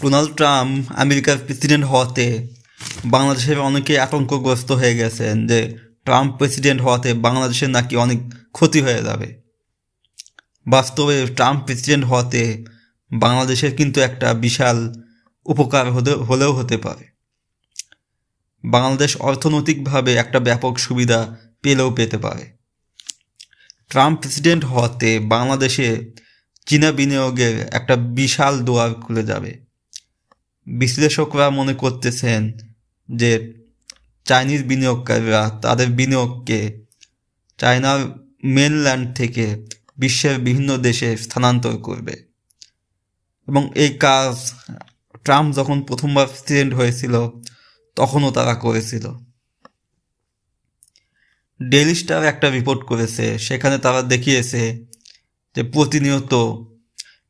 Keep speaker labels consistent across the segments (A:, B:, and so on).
A: Donald Trump আমেরিকার president হওয়াতে বাংলাদেশের অনেকে আতঙ্কগ্রস্ত হয়ে গেছেন যে ট্রাম্প প্রেসিডেন্ট হওয়াতে বাংলাদেশের নাকি অনেক ক্ষতি হয়ে যাবে। বাস্তবে ট্রাম্প প্রেসিডেন্ট হওয়াতে বাংলাদেশের কিন্তু একটা বিশাল উপকার হলেও হতে পারে। বাংলাদেশ অর্থনৈতিকভাবে একটা ব্যাপক সুবিধা পেলেও পেতে পারে। ট্রাম্প প্রেসিডেন্ট হওয়াতে বাংলাদেশে চীনা বিনিয়োগের একটা বিশাল দুয়ার খুলে যাবে। বিশ্লেষকরা মনে করতেছেন যে চাইনিজ বিনিয়োগকারীরা তাদের বিনিয়োগকে চায়নার মেনল্যান্ড থেকে বিশ্বের বিভিন্ন দেশে স্থানান্তর করবে এবং এই কাজ ট্রাম্প যখন প্রথমবার প্রেসিডেন্ট হয়েছিল তখনও তারা করেছিল। ডেইলি স্টার একটা রিপোর্ট করেছে, সেখানে তারা দেখিয়েছে যে প্রতিনিয়ত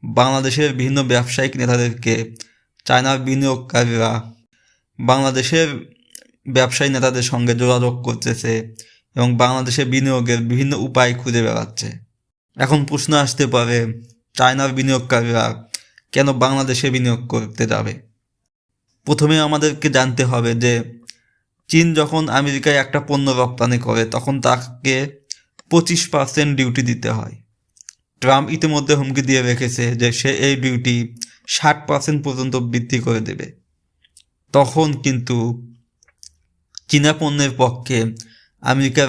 A: বাংলাদেশের বিভিন্ন ব্যবসায়িক নেতাদেরকে চায়নার বিনিয়োগকারীরা বাংলাদেশের ব্যবসায়ী নেতাদের সঙ্গে যোগাযোগ করতেছে এবং বাংলাদেশে বিনিয়োগের বিভিন্ন উপায় খুঁজে বেড়াচ্ছে। এখন প্রশ্ন আসতে পারে, চায়নার বিনিয়োগকারীরা কেন বাংলাদেশে বিনিয়োগ করতে যাবে? প্রথমে আমাদেরকে জানতে হবে যে চীন যখন আমেরিকায় একটা পণ্য রপ্তানি করে তখন তাকে 25% ডিউটি দিতে হয়। ট্রাম্প ইতিমধ্যে হুমকি দিয়ে রেখেছে যে সে এই ডিউটি 60% পর্যন্ত বৃদ্ধি করে দেবে। তখন কিন্তু চীনা পণ্যের পক্ষে আমেরিকার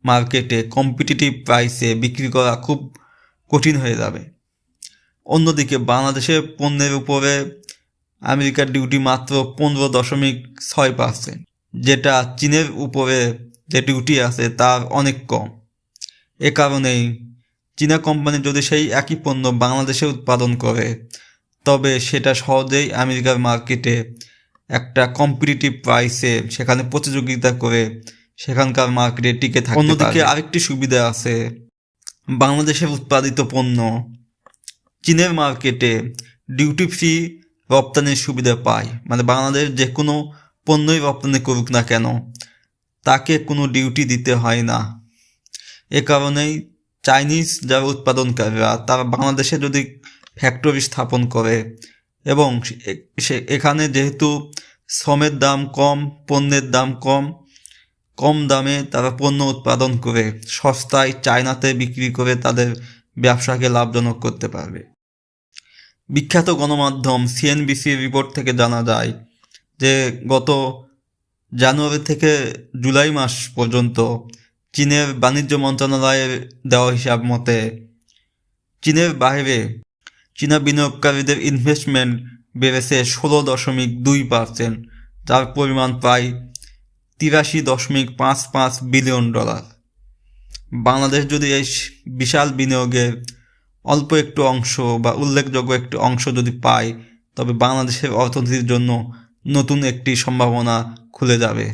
A: মার্কেটে কম্পিটিটিভ প্রাইসে বিক্রি করা খুব কঠিন হয়ে যাবে। অন্যদিকে বাংলাদেশের পণ্যের উপরে আমেরিকার ডিউটি মাত্র 15.6%, যেটা চীনের উপরে যে ডিউটি আছে তার অনেক কম। এ কারণেই চীনা কোম্পানি যদি সেই একই পণ্য বাংলাদেশে উৎপাদন করে তবে সেটা সহজেই আমেরিকার মার্কেটে একটা কম্পিটিটিভ প্রাইসে সেখানে প্রতিযোগিতা করে সেখানকার মার্কেটে টিকে থাকে। অন্যদিকে আরেকটি সুবিধা আছে, বাংলাদেশের উৎপাদিত পণ্য চীনের মার্কেটে ডিউটি ফ্রি রপ্তানির সুবিধা পায়। মানে বাংলাদেশ যে কোনো পণ্যই রপ্তানি করুক না কেন তাকে কোনো ডিউটি দিতে হয় না। এ কারণেই চাইনিজ যারা উৎপাদনকারীরা তারা বাংলাদেশে যদি ফ্যাক্টরি স্থাপন করে এবং এখানে যেহেতু শ্রমের দাম কম, পণ্যের দাম কম দামে তারা পণ্য উৎপাদন করে সস্তায় চায়নাতে বিক্রি করে তাদের ব্যবসাকে লাভজনক করতে পারবে। বিখ্যাত গণমাধ্যম সিএনবিসির রিপোর্ট থেকে জানা যায় যে গত জানুয়ারি থেকে জুলাই মাস পর্যন্ত চীনের বাণিজ্য মন্ত্রণালয়ের দেওয়া হিসাব মতে চীনের বাইরে চীনা বিনিয়োগকারীদের ইনভেস্টমেন্ট বেড়েছে 16.2%, যার পরিমাণ প্রায় $83.55 বিলিয়ন। বাংলাদেশ যদি এই বিশাল বিনিয়োগের অল্প একটু অংশ বা উল্লেখযোগ্য একটু অংশ যদি পায় তবে বাংলাদেশের অর্থনীতির জন্য নতুন একটি সম্ভাবনা খুলে যাবে।